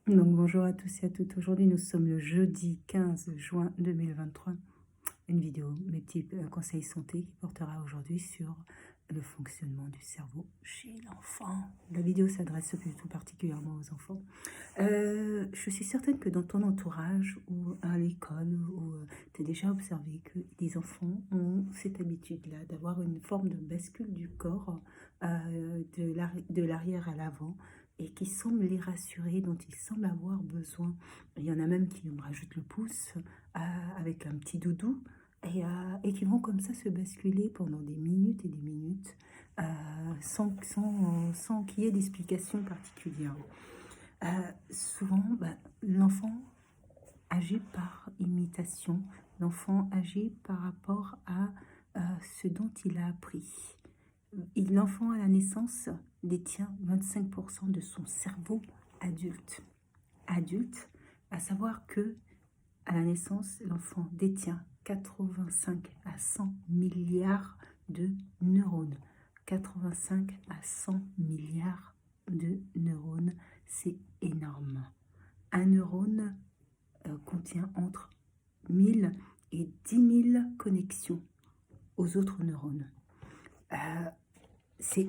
Donc bonjour à tous et à toutes. Aujourd'hui, nous sommes le jeudi 15 juin 2023. Une vidéo, mes petits conseils santé qui portera aujourd'hui sur le fonctionnement du cerveau chez l'enfant. La vidéo s'adresse tout particulièrement aux enfants. Je suis certaine que dans ton entourage ou à l'école, tu as déjà observé que les enfants ont cette habitude-là d'avoir une forme de bascule du corps de l'arrière à l'avant et qui semble les rassurer, dont ils semblent avoir besoin. Il y en a même qui me rajoutent le pouce avec un petit doudou et qui vont comme ça se basculer pendant des minutes et des minutes sans qu'il y ait d'explication particulière. Souvent, l'enfant agit par imitation, l'enfant agit par rapport à ce dont il a appris. L'enfant à la naissance détient 25% de son cerveau adulte. Adulte, à savoir que à la naissance, l'enfant détient 85 à 100 milliards de neurones. 85 à 100 milliards de neurones, c'est énorme. Un neurone contient entre 1000 et 10 000 connexions aux autres neurones. C'est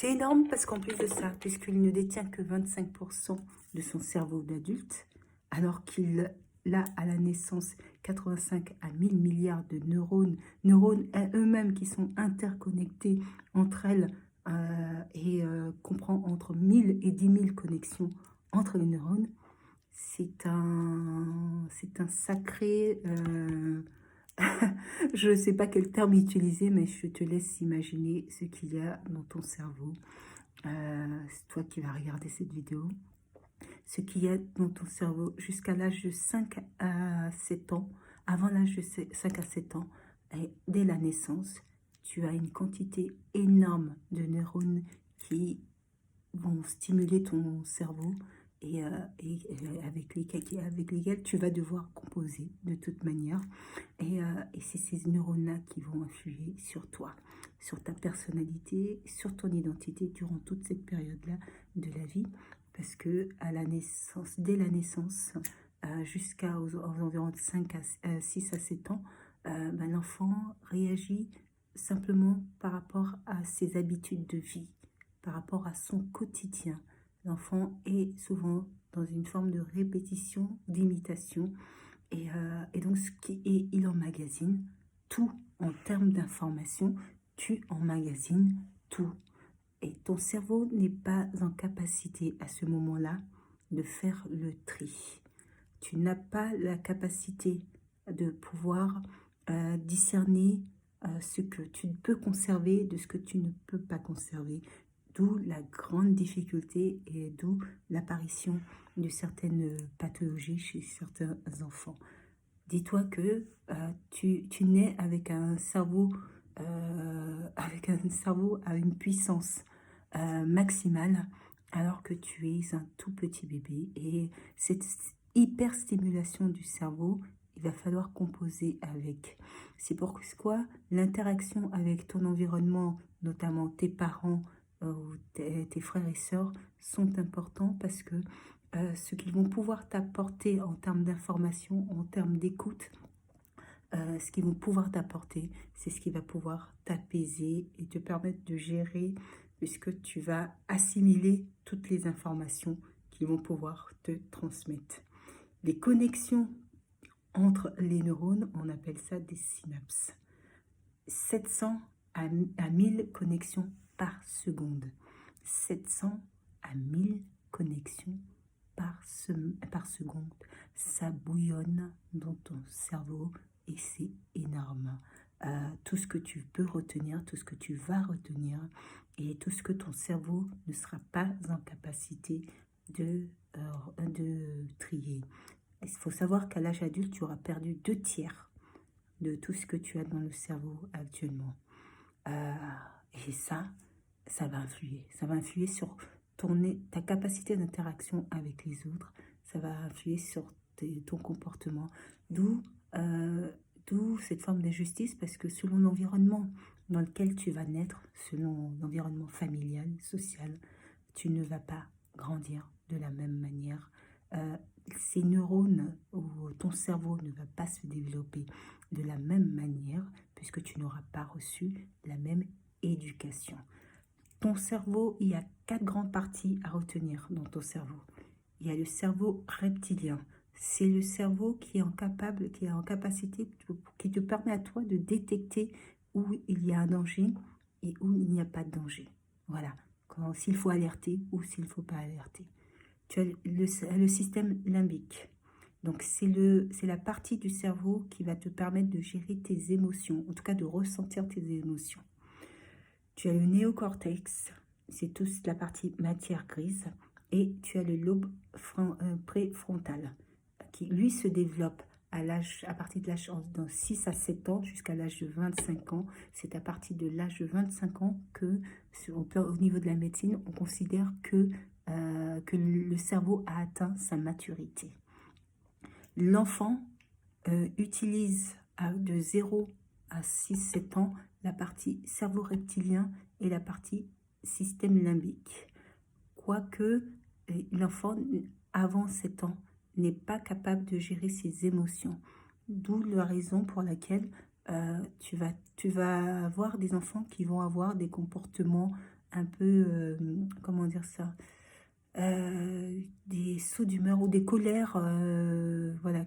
énorme parce qu'en plus de ça, puisqu'il ne détient que 25% de son cerveau d'adulte, alors qu'il a à la naissance 85 à 1000 milliards de neurones eux-mêmes qui sont interconnectés entre elles et comprend entre 1000 et 10 000 connexions entre les neurones. C'est un sacré... je ne sais pas quel terme utiliser, mais je te laisse imaginer ce qu'il y a dans ton cerveau. C'est toi qui vas regarder cette vidéo. Ce qu'il y a dans ton cerveau jusqu'à l'âge de 5 à 7 ans, avant l'âge de 5 à 7 ans, et dès la naissance, tu as une quantité énorme de neurones qui vont stimuler ton cerveau et avec lesquels tu vas devoir composer de toute manière. Et c'est ces neurones-là qui vont influer sur toi, sur ta personnalité, sur ton identité durant toute cette période-là de la vie. Parce que à la naissance, dès la naissance, jusqu'à aux environs de 6 à 7 ans, l'enfant réagit simplement par rapport à ses habitudes de vie, par rapport à son quotidien. L'enfant est souvent dans une forme de répétition, d'imitation, et donc il emmagasine tout en termes d'information, tu emmagasines tout. Et ton cerveau n'est pas en capacité à ce moment-là de faire le tri. Tu n'as pas la capacité de pouvoir discerner ce que tu peux conserver de ce que tu ne peux pas conserver. D'où la grande difficulté et d'où l'apparition de certaines pathologies chez certains enfants. Dis-toi que tu nais avec un cerveau à une puissance maximale, alors que tu es un tout petit bébé. Et cette hyperstimulation du cerveau, il va falloir composer avec. C'est pourquoi l'interaction avec ton environnement, notamment tes parents ou tes frères et sœurs, sont importants parce que ce qu'ils vont pouvoir t'apporter en termes d'information, en termes d'écoute, ce qu'ils vont pouvoir t'apporter, c'est ce qui va pouvoir t'apaiser et te permettre de gérer, puisque tu vas assimiler toutes les informations qu'ils vont pouvoir te transmettre. Les connexions entre les neurones, on appelle ça des synapses. 700 à 1000 connexions par seconde. 700 à 1000 connexions par seconde. Ça bouillonne dans ton cerveau et c'est énorme. Tout ce que tu peux retenir, tout ce que tu vas retenir et tout ce que ton cerveau ne sera pas en capacité de trier. Il faut savoir qu'à l'âge adulte, tu auras perdu 2/3 de tout ce que tu as dans le cerveau actuellement. Et ça va influer. Ça va influer sur ta capacité d'interaction avec les autres. Ça va influer sur ton comportement. D'où cette forme d'injustice, parce que selon l'environnement dans lequel tu vas naître, selon l'environnement familial, social, tu ne vas pas grandir de la même manière. Ces neurones ou ton cerveau ne va pas se développer de la même manière puisque tu n'auras pas reçu la même éducation. Ton cerveau, il y a 4 grandes parties à retenir dans ton cerveau. Il y a le cerveau reptilien. C'est le cerveau qui est en capacité, qui te permet à toi de détecter où il y a un danger et où il n'y a pas de danger. Voilà, s'il faut alerter ou s'il ne faut pas alerter. Tu as le système limbique. Donc, c'est la partie du cerveau qui va te permettre de gérer tes émotions, en tout cas de ressentir tes émotions. Tu as le néocortex, c'est toute la partie matière grise, et tu as le lobe préfrontal, qui lui se développe à partir de l'âge de 6 à 7 ans jusqu'à l'âge de 25 ans. C'est à partir de l'âge de 25 ans que, au niveau de la médecine, on considère que le cerveau a atteint sa maturité. L'enfant utilise de 0 à 6-7 ans la partie cerveau reptilien et la partie système limbique. Quoique l'enfant, avant 7 ans, n'est pas capable de gérer ses émotions. D'où la raison pour laquelle tu vas avoir des enfants qui vont avoir des comportements un peu, comment dire ça, des sauts d'humeur ou des colères, voilà,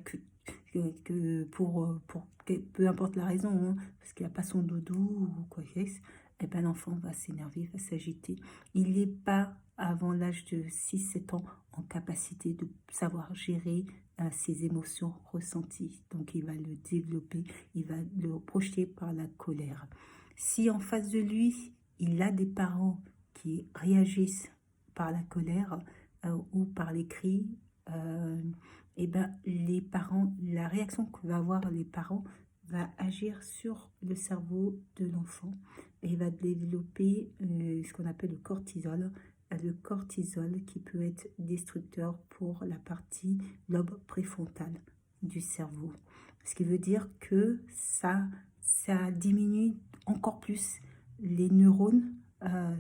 peu importe la raison, hein, parce qu'il n'a pas son doudou ou quoi que ce, et ben l'enfant va s'énerver, va s'agiter. Il n'est pas, avant l'âge de 6-7 ans, en capacité de savoir gérer ses émotions ressenties. Donc il va le développer, il va le projeter par la colère. Si en face de lui, il a des parents qui réagissent par la colère ou par les cris, et ben les parents, la réaction que va avoir les parents va agir sur le cerveau de l'enfant et va développer ce qu'on appelle le cortisol qui peut être destructeur pour la partie lobe préfrontal du cerveau. Ce qui veut dire que ça diminue encore plus les neurones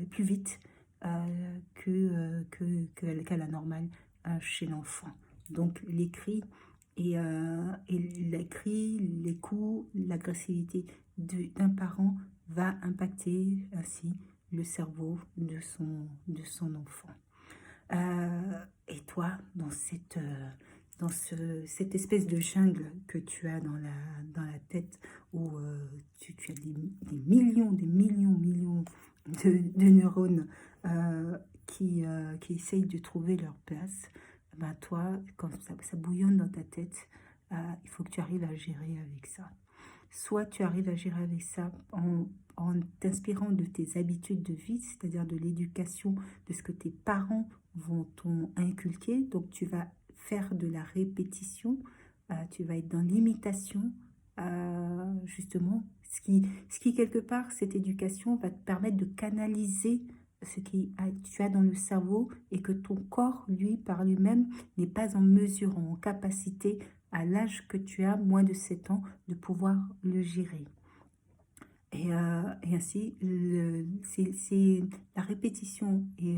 plus vite qu'à la normale chez l'enfant. Donc les cris les coups, l'agressivité d'un parent va impacter ainsi le cerveau de son enfant. Et toi, dans cette espèce de jungle que tu as dans la tête, où tu as des millions de neurones qui essayent de trouver leur place, ben toi, quand ça bouillonne dans ta tête, il faut que tu arrives à gérer avec ça. Soit tu arrives à gérer avec ça en t'inspirant de tes habitudes de vie, c'est-à-dire de l'éducation, de ce que tes parents t'ont inculqué. Donc tu vas faire de la répétition, tu vas être dans l'imitation, justement, ce qui quelque part, cette éducation va te permettre de canaliser ce que tu as dans le cerveau et que ton corps, lui, par lui-même, n'est pas en mesure, en capacité, à l'âge que tu as, moins de 7 ans, de pouvoir le gérer. Et ainsi, c'est la répétition et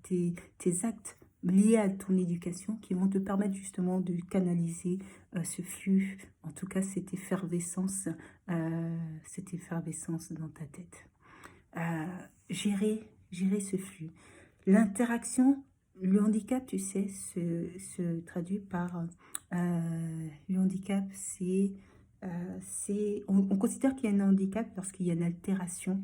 tes actes liés à ton éducation qui vont te permettre justement de canaliser ce flux, en tout cas cette effervescence dans ta tête. Gérer ce flux. L'interaction, le handicap, tu sais, se traduit par... le handicap, on considère qu'il y a un handicap lorsqu'il y a une altération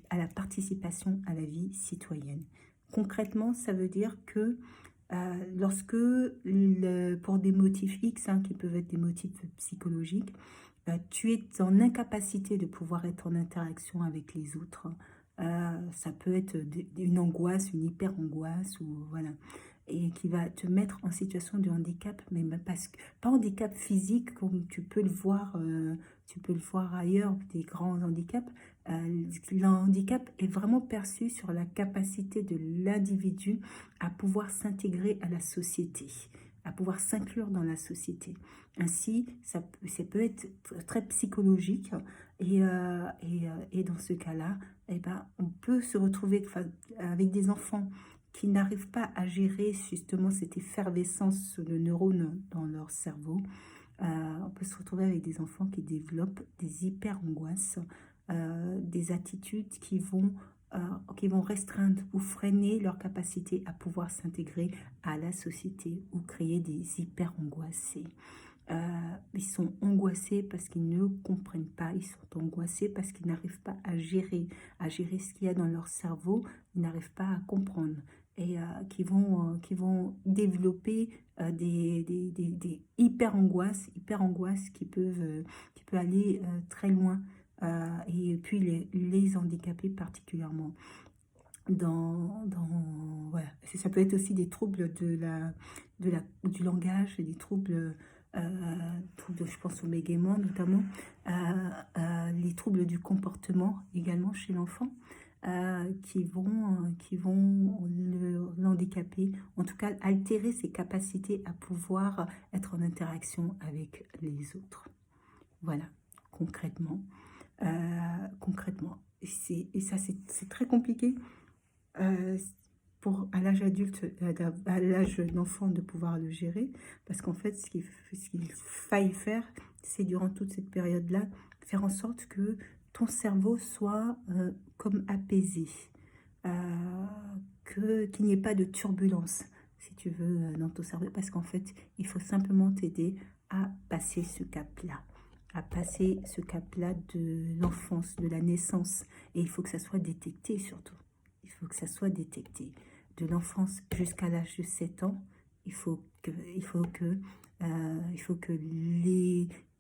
à la participation à la vie citoyenne. Concrètement, ça veut dire que lorsque, pour des motifs X, qui peuvent être des motifs psychologiques, tu es en incapacité de pouvoir être en interaction avec les autres. Ça peut être une angoisse, une hyper-angoisse, ou voilà, et qui va te mettre en situation de handicap, mais pas handicap physique comme tu peux le voir ailleurs, des grands handicaps. Le handicap est vraiment perçu sur la capacité de l'individu à pouvoir s'intégrer à la société, à pouvoir s'inclure dans la société. Ainsi, ça peut être très psychologique et dans ce cas-là, eh ben, on peut se retrouver avec des enfants qui n'arrivent pas à gérer justement cette effervescence de neurones dans leur cerveau. On peut se retrouver avec des enfants qui développent des hyper-angoisses, des attitudes qui vont restreindre ou freiner leur capacité à pouvoir s'intégrer à la société ou créer des hyper-angoissés. Ils sont angoissés parce qu'ils ne comprennent pas, ils sont angoissés parce qu'ils n'arrivent pas à gérer ce qu'il y a dans leur cerveau, ils n'arrivent pas à comprendre et qui vont développer des hyper-angoisses qui peuvent aller très loin et puis les handicaper particulièrement. Voilà. Ça peut être aussi des troubles du langage, des troubles, je pense au bégaiement notamment, les troubles du comportement également chez l'enfant, qui vont l'handicaper, en tout cas altérer ses capacités à pouvoir être en interaction avec les autres. Voilà, concrètement. Et ça, c'est très compliqué à l'âge adulte, à l'âge d'enfant, de pouvoir le gérer, parce qu'en fait, ce qu'il faille faire, c'est durant toute cette période-là, faire en sorte que ton cerveau soit comme apaisé, qu'il n'y ait pas de turbulence, si tu veux, dans ton cerveau, parce qu'en fait, il faut simplement t'aider à passer ce cap-là, de l'enfance, de la naissance, et il faut que ça soit détecté surtout. Il faut que ça soit détecté. De l'enfance jusqu'à l'âge de 7 ans, il faut que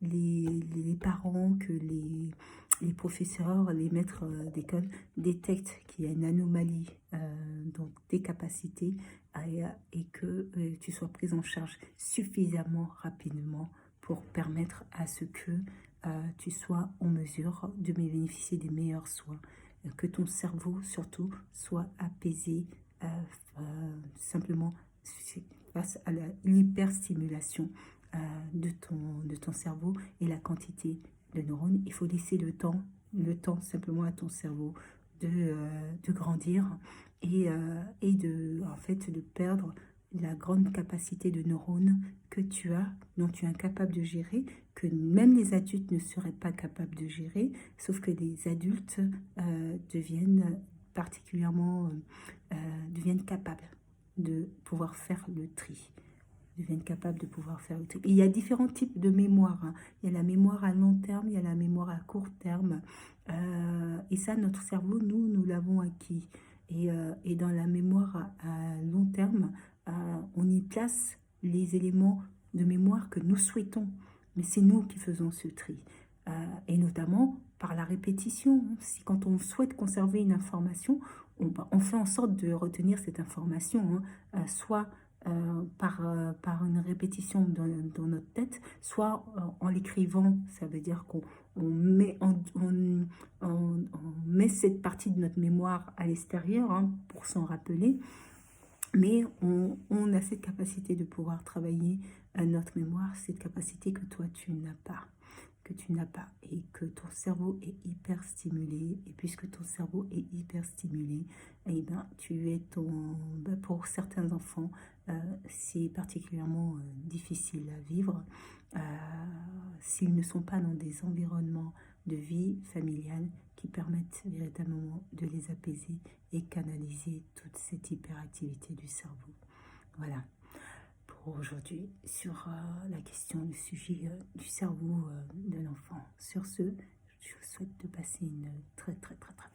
les parents, que les professeurs, les maîtres d'école détectent qu'il y a une anomalie dans tes capacités et que tu sois prise en charge suffisamment rapidement pour permettre à ce que tu sois en mesure de bénéficier des meilleurs soins, que ton cerveau surtout soit apaisé simplement face à l'hyperstimulation de ton cerveau et la quantité de neurones. Il faut laisser le temps simplement à ton cerveau de grandir et de perdre la grande capacité de neurones que tu as, dont tu es incapable de gérer, que même les adultes ne seraient pas capables de gérer, sauf que les adultes deviennent capables de pouvoir faire le tri. Et il y a différents types de mémoire, hein. Il y a la mémoire à long terme, il y a la mémoire à court terme. Et ça, notre cerveau, nous l'avons acquis. Et dans la mémoire à long terme, on y place les éléments de mémoire que nous souhaitons. Mais c'est nous qui faisons ce tri. Et notamment par la répétition. Quand on souhaite conserver une information, on fait en sorte de retenir cette information, hein, soit par une répétition dans notre tête, soit en l'écrivant. Ça veut dire qu'on met cette partie de notre mémoire à l'extérieur, hein, pour s'en rappeler, mais on a cette capacité de pouvoir travailler notre mémoire, cette capacité que toi tu n'as pas. Et que ton cerveau est hyper stimulé, et puisque ton cerveau est hyper stimulé, eh ben, pour certains enfants, c'est particulièrement difficile à vivre s'ils ne sont pas dans des environnements de vie familiale qui permettent véritablement de les apaiser et canaliser toute cette hyperactivité du cerveau. Voilà pour aujourd'hui sur la question, le sujet du cerveau de l'enfant. Sur ce, je vous souhaite de passer une très très très très